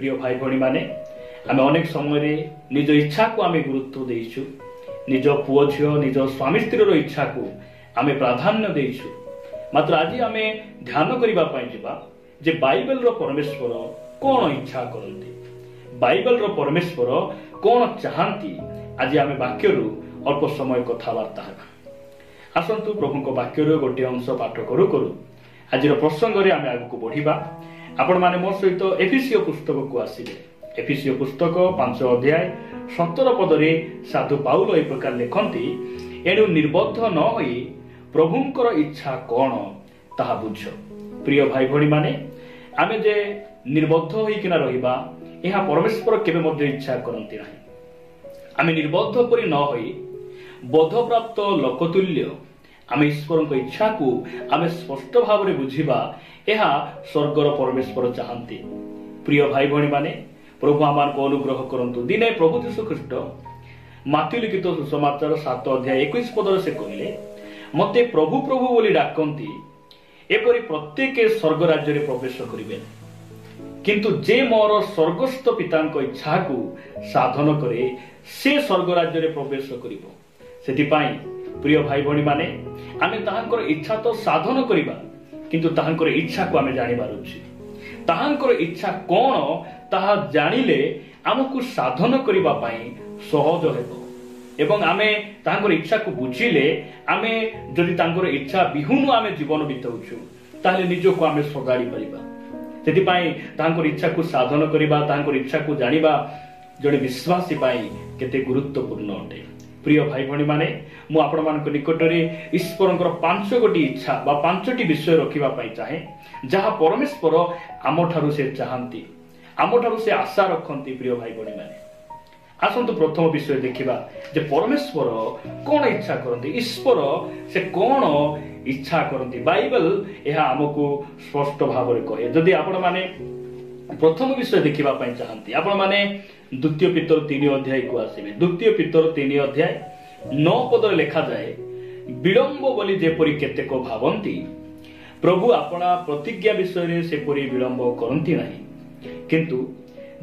प्रिय भाई भणी माने आमे अनेक समय निज इच्छा को आमे गुरुत्व देइछु, निज पुओ झियो निज स्वामी स्त्री इच्छा को आमे प्राधान्य देइछु। मात्र आज आमे ध्यान करिबा पई जिबा जे बाइबल रो परमेश्वर कोन इच्छा करंती, बाइबल रो परमेश्वर कोन चाहंती। आज आमे वाक्य रु अल्प समय कथावार्ता हेबा। आसंतु प्रभु को वाक्य रु गोटे अंश पाठ करू करू आज प्रसंग रे आमे आगु को बढ़िबा। आपण माने मोर सहित एफिसियो पुस्तक को आसीबे। एफिसियो पुस्तक 5 अध्याय 17 पद रे साधु पाउल ए प्रकार लिखंती, एनु निर्बद्ध न होई प्रभुंकर इच्छा कोन ताहा बुझ। प्रिय भाई भणी माने आमे जे निर्बद्ध होई किना रहिबा एहा परमेश्वर केबे मध्ये इच्छा करंती नाही। आमे निर्बद्ध परि न होई बोधप्राप्त लोकतुल्य आमे ईश्वर इच्छा को आमे स्पष्ट भाव में बुझिबा एहा स्वर्गर परमेश्वर चाहंती। प्रिय भाई भणी माने प्रभु आमान को अनुग्रह करंतु। दिने प्रभु यीशु ख्रीष्ट माथि लिखित सुसमाचार 7 अध्याय 21 पद से कहले, मते प्रभु प्रभु बोली डाकंती एपरि प्रत्येक स्वर्ग राज्य रे प्रवेश करिबे, किंतु जे मोर स्वर्गस्थ पितांक इच्छा को साधन करे से स्वर्ग राज्य रे प्रवेश करिबो। सेति पाई प्रिय भाई भणी माने आमे ताहांकर इच्छा तो साधन करिबा, किंतु ताहांकर इच्छा को आमे जानि बारुछि। ताहांकर इच्छा कोन ताहा जानिले हमकु साधन करिबा पई सहज हेबो, एवं आमे ताहांकर इच्छा को बुझिले आमे जदि ताहांकर इच्छा बिहुनु आमे जीवन बिताउछु ताले निजो को आमे सगाड़ी परिबा। सेति पाई ताहांकर इच्छा को साधन करिबा, ताहांकर इच्छा को जानिबा जड़े विश्वासी पाई केते गुरुत्वपूर्ण अटे। प्रिय भाई भणी माने मु आपण मानक निकट रे ईश्वरंकर 5 गोटी इच्छा बा 5टी विषय रखिबा पई चाहे, जहा परमेश्वर आमठारु से चाहंती, आमठारु से आशा रखंती। प्रिय भाई भणी माने आसंतु प्रथम विषय देखिबा जे परमेश्वर कोन इच्छा करंती, ईश्वर से कोन इच्छा करंती। बाइबल एहा हमकु स्पष्ट भाव रे कहे। जदि आपण माने प्रथम विषय देखिबा पई चाहंती, आपण माने द्वितीय पीतर 3 अध्याय को आसीबे। द्वितीय पीतर 3 अध्याय 9 पद रे लिखा जाए, विलंब बोली जेपरि केतेको भावंती प्रभु आपणा प्रतिज्ञा विषय रे सेपरि विलंब करंती नाही, किंतु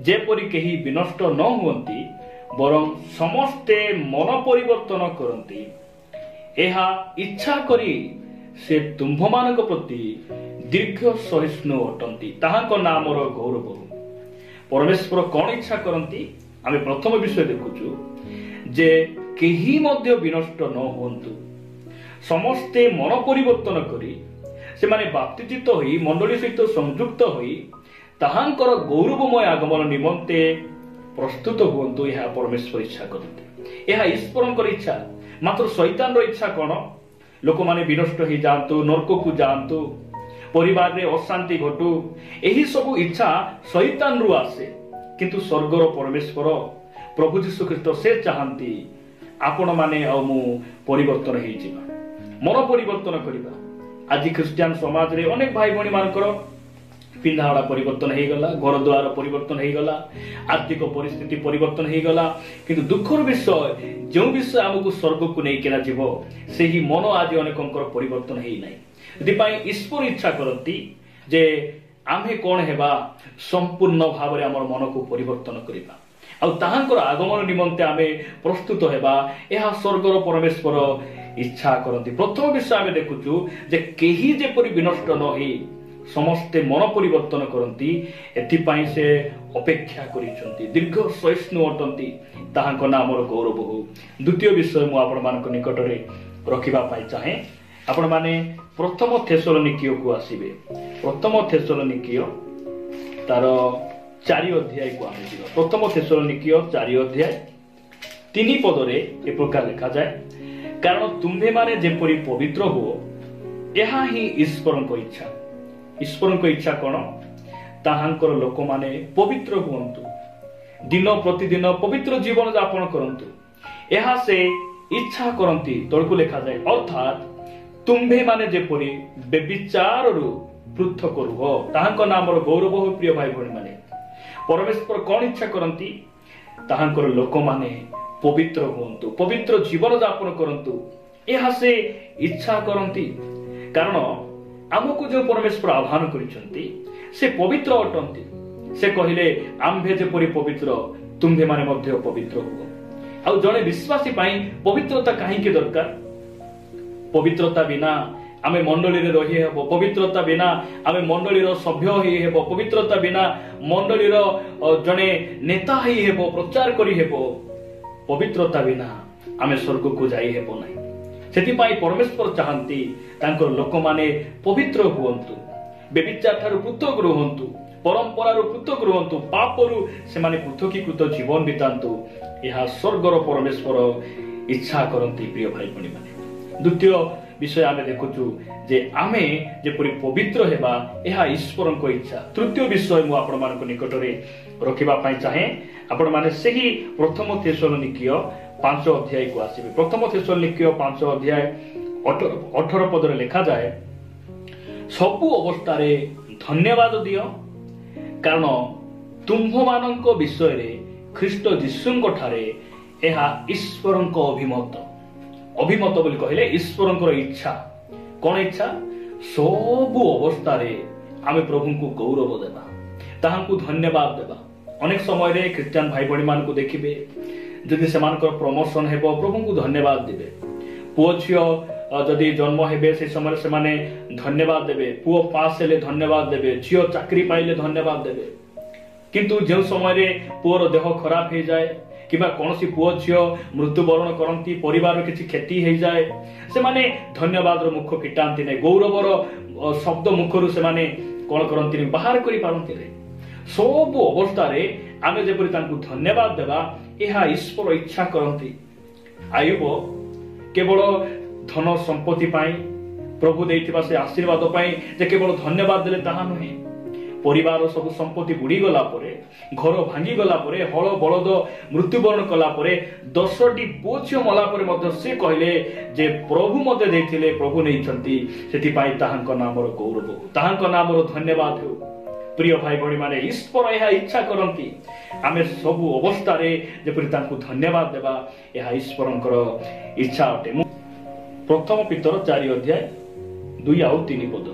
जेपरि केही विनष्ट न हुवंती बरं समस्ते मन परिवर्तन करंती एहा इच्छा करी से तुम्भमानक प्रति दीर्घ सहिष्णु अटंती, ताहांको नामर गौरव। परमेश्वर कौन इच्छा करंती आमे प्रथम विषय देखुचु जे केही मध्य विनष्ट न हुवंतु, समस्ते मन परिवर्तन करी से माने बाप्तिजित होई मंडली सहित संयुक्त होई ताहांकर गौरवमय आगमन निमंते प्रस्तुत हुवंतु। यह परमेश्वर इच्छा करते, यह ईश्वरंकर इच्छा। मात्र शैतान रो इच्छा कोन, लोक माने विनष्ट हो जांतु, नरक को जांतु, परिवार रे अशांति घटू, एही सब इच्छा शैतान रु आसे। किंतु स्वर्गर परमेश्वर प्रभु यीशु ख्रीष्ट से चाहंती आपण माने आ मु परिवर्तन हेइ जिबा, मन परिवर्तन करिबा। आज ख्रिस्टियन समाज रे अनेक भाई भणी मानकर पिंधाड़ा परिवर्तन हो गला, घर द्वार परिवर्तन हो गला, आर्थिक परिस्थिति परिवर्तन हो गला, किंतु दुखर विषय जो विषय आमको स्वर्ग को नहीं केना जीव से ही मन आज अनेकंकर परिवर्तन हेइ नाही। एथिपाई ईश्वर इच्छा करती जे आमे कोन हेबा संपूर्ण भाव रे हमर मन को परिवर्तन करिबा आ ताहांकर आगमन निमंते आमे प्रस्तुत हेबा, एहा स्वर्गर परमेश्वर इच्छा करती। प्रथम विषय आमे देखुचु जे केही जेपरि विनष्ट न होई समस्ते मन परिवर्तन करती, एथिपाई से अपेक्षा करिसंती, दीर्घ सहिष्णु अटंती, ताहांको नामर गौरव हो। द्वितीय विषय मु आपण मानक निकट रे रखिबा पाई चाहे, आपण माने प्रथम थेसलोनिकियो को आसीबे। प्रथम थेसलोनिकियो तार 4 अध्याय को आमे जिबा। प्रथम थेसलोनिकियो 4 अध्याय 3 पद रे ए प्रकार लिखा जाय, कारण तुम्भे माने जेपरि पवित्र हो एहा ही ईश्वरंको इच्छा। ईश्वरंको इच्छा कोन, ताहांकर लोक माने पवित्र हुवंतु, दिन प्रतिदिन पवित्र जीवन यापन करंतु, एहा से इच्छा करंती। तळकु लिखा जाय, अर्थात तुम्भे माने जेपरि बेविचार रु पृथक रुह ताहांको नामर गौरव हो। प्रिय भाई भणी माने परमेश्वर कोन इच्छा करंती, ताहांकर लोक माने पवित्र हुवंतु, पवित्र जीवन यापन करंतु, एहा से इच्छा करंती। कारण आमको जो परमेश्वर आह्वान करिसंती से पवित्र अटंती, से कहले आम्भे जेपरि पवित्र तुम्भे माने मध्य पवित्र हो। आ जणे विश्वासी पाई पवित्रता काहेकि दरकार? पवित्रता बिना आमे मंडली रे रही हेबो, पवित्रता बिना आमे मंडली रो सभ्य ही हेबो, पवित्रता बिना मंडली रो जणे नेता ही हेबो, प्रचार करी हेबो। पवित्रता बिना आमे स्वर्ग को जाई हेबो नाही। सेति पाई परमेश्वर चाहंती तांकर लोक माने पवित्र हुवंतु, बेबिचार ठारू पृथक रुहंतु, परंपरा रु पृथक रुहंतु, पापरु से माने पृथकीकृत जीवन बितांतु। यह स्वर्गर परमेश्वर इच्छा करंती प्रिय भाई भणी माने। द्वितीय विषय आमे देखुचु जे आमे जेपरि पवित्र हेबा एहा ईश्वरक इच्छा। तृतीय विषय मु आपण मानक निकट रे रखिबा पई चाहे। आपण माने सेही प्रथम थेसलोनिकीय 5 अध्याय को आसीबे। प्रथम थेसलोनिकीय 5 अध्याय 18 पद रे लिखा जाय, सबु अवस्था रे धन्यवाद दियो, कारण तुम्भ मानक विषय रे ख्रीष्ट जीशुंक ठारे एहा ईश्वरक अभिमत। अभिमत बोली कहले ईश्वरंकर इच्छा। कौन इच्छा? सबु अवस्था रे आमे प्रभु को गौरव देबा, ताहांकु धन्यवाद देबा। अनेक समय रे क्रिश्चियन भाई बणी मान को देखिबे, जदि सेमानकर प्रमोशन हेबो प्रभु को धन्यवाद देबे। पुओ झियो जदि जन्म हेबे से समय से माने धन्यवाद देबे। पुओ पास हेले धन्यवाद देबे, झियो चाकरी पाइले धन्यवाद देबे। किंतु जो समय रे पुओर देह खराब हे जाए किबा कोनसी पुओ झियो मृत्युवरण करंती, परिवार किछि क्षति हे जाए, से माने धन्यवाद रो मुख फिटांती नै, गौरवर शब्द मुखरु से माने कोन करंती नै, बाहर करि पारंती नै। सब अवस्था रे आमे जेपरि तांकु धन्यवाद देबा एहा ईश्वर इच्छा करंती। आयुब केवल धन संपत्ति पाई, प्रभु देइथिबा से आशीर्वाद पाई जे केवल धन्यवाद देले ताहा नहे। परिवार सब संपत्ति बुड़ी गला परे, घर भांगी गला परे, हल बलद मृत्युवरण कला परे, 10टी पुओ झियो मला परे मध्य से कहले जे प्रभु मते देथिले, प्रभु नेइछंती, सेति पाई ताहांक नामर गौरव, ताहांक नामर धन्यवाद हो। प्रिय भाई भणी माने ईश्वर एहा इच्छा करंती आमे सब अवस्था रे जेपरि तांकु धन्यवाद देबा, एहा ईश्वरंकर इच्छा अटे। प्रथम पीतर 4 अध्याय 2 और 3 पद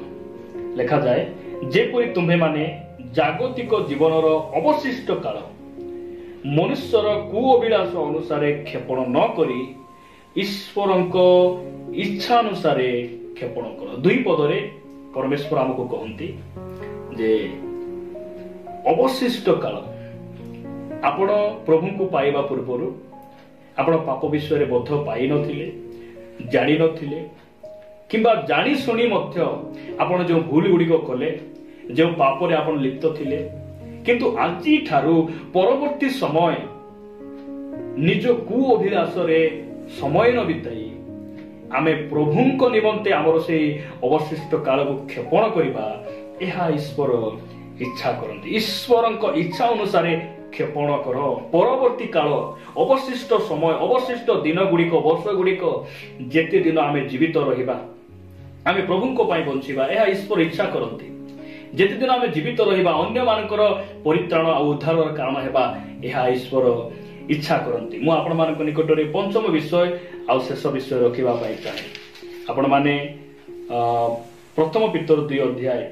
लिखा जाए, जेपरि तुम्हे माने जागतिक जीवनर अवशिष्ट काल मनुष्यर कुअभिलाष अनुसार क्षेपण न करी ईश्वरंक इच्छा अनुसार क्षेपण कर। 2 पदरे परमेश्वर हमको कहती जे अवशिष्ट काल आपण प्रभु को पाइबा पूर्व आपण पाप विषय रे बोध पाई नथिले, जानि नथिले, किंबा जानी सुनी मध्य आपण जो भूल गुड़ी कले, जो पाप रे आपण लिप्त थिले, किंतु आजी ठारू परवर्ती समय निज कु अभिलाष रे समय न बिताई आमे प्रभुंक निमंते आमर से अवशिष्ट काल को क्षेपण करिबा, एहा ईश्वर इच्छा करंती। ईश्वरंक इच्छा अनुसार क्षेपण कर। परवर्ती काल अवशिष्ट समय, अवशिष्ट दिन गुड़िक, वर्ष गुड़िक जेते दिन आमे जीवित रहिबा, आमे प्रभुंक पाई बंचिबा, एहा ईश्वर इच्छा करंती। जेते दिन आमे जीवित रहिबा, अन्य मानकर परित्राण आ उद्धारर कारण हेबा, एहा ईश्वर इच्छा करंती। मु आपण मानक निकट रे पंचम विषय आ शेष विषय रखिबा पाई चाहे। आपण माने प्रथम पीतर 2 अध्याय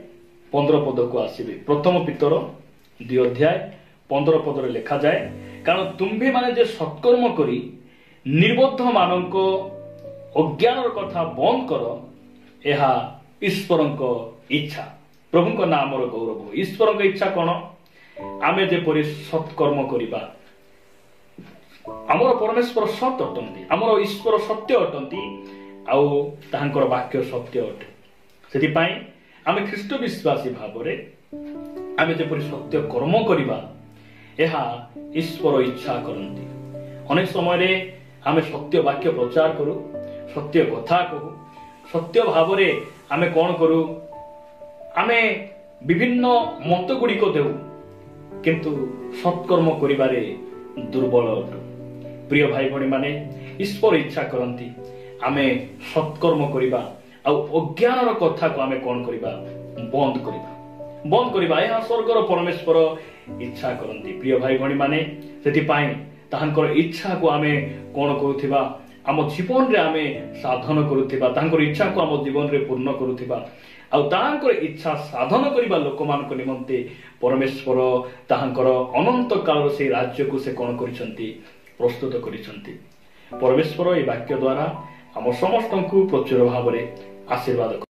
15 पद को आसीबे। प्रथम पीतर 2 अध्याय 15 पद रे लिखा जाए, कारण तुम्भे माने जे सत्कर्म करी निर्बोध मानक अज्ञानर कथा बंद कर, एहा ईश्वरंक इच्छा। प्रभुंक नामर गौरव। ईश्वरंक इच्छा कोन? आमे जेपरि सत्कर्म करिबा। आमर परमेश्वर सत्य अटंती, आमर ईश्वर सत्य अटंती, आउ ताहांकर वाक्य सत्य अटे। सेति पई आमे ख्रीष्ट विश्वासी भावरे आमे जेपरि सत्य कर्म करिबा, एहा ईश्वर इच्छा करंती। अनेक समय रे आमे सत्य वाक्य प्रचार करू, सत्य कथा कहू, सत्य भावरे आमे कोन करू, आमे विभिन्न मत गुड़ी को देऊ, किंतु सत्कर्म करिबारे दुर्बल अटू। प्रिय भाई भणी माने ईश्वर इच्छा करंती आमे सत्कर्म करिबा, आ अज्ञानर कथा को आमे कोन करिबा, बंद करिबा, एहा स्वर्गर परमेश्वर इच्छा करंती। प्रिय भाई भणी माने सेति पाई ताहांकर इच्छा को आमे कोन करूथिबा, आम जीवन रे आमे साधन करूथिबा, ताहांकर इच्छा को आम जीवन रे पूर्ण करूथिबा, ଆଉ ତାହାଙ୍କର ଇଚ୍ଛା ସାଧନ କରିବା ଲୋକମାନଙ୍କ ନିମନ୍ତେ ପରମେଶ୍ୱର ତାହାଙ୍କର ଅନନ୍ତ କାଳର ସେହି ରାଜ୍ୟକୁ ସେ କ'ଣ କରିଛନ୍ତି? ପ୍ରସ୍ତୁତ କରିଛନ୍ତି। ପରମେଶ୍ୱର ଏହି ବାକ୍ୟ ଦ୍ୱାରା ଆମ ସମସ୍ତଙ୍କୁ ପ୍ରଚୁର ଭାବରେ ଆଶୀର୍ବାଦ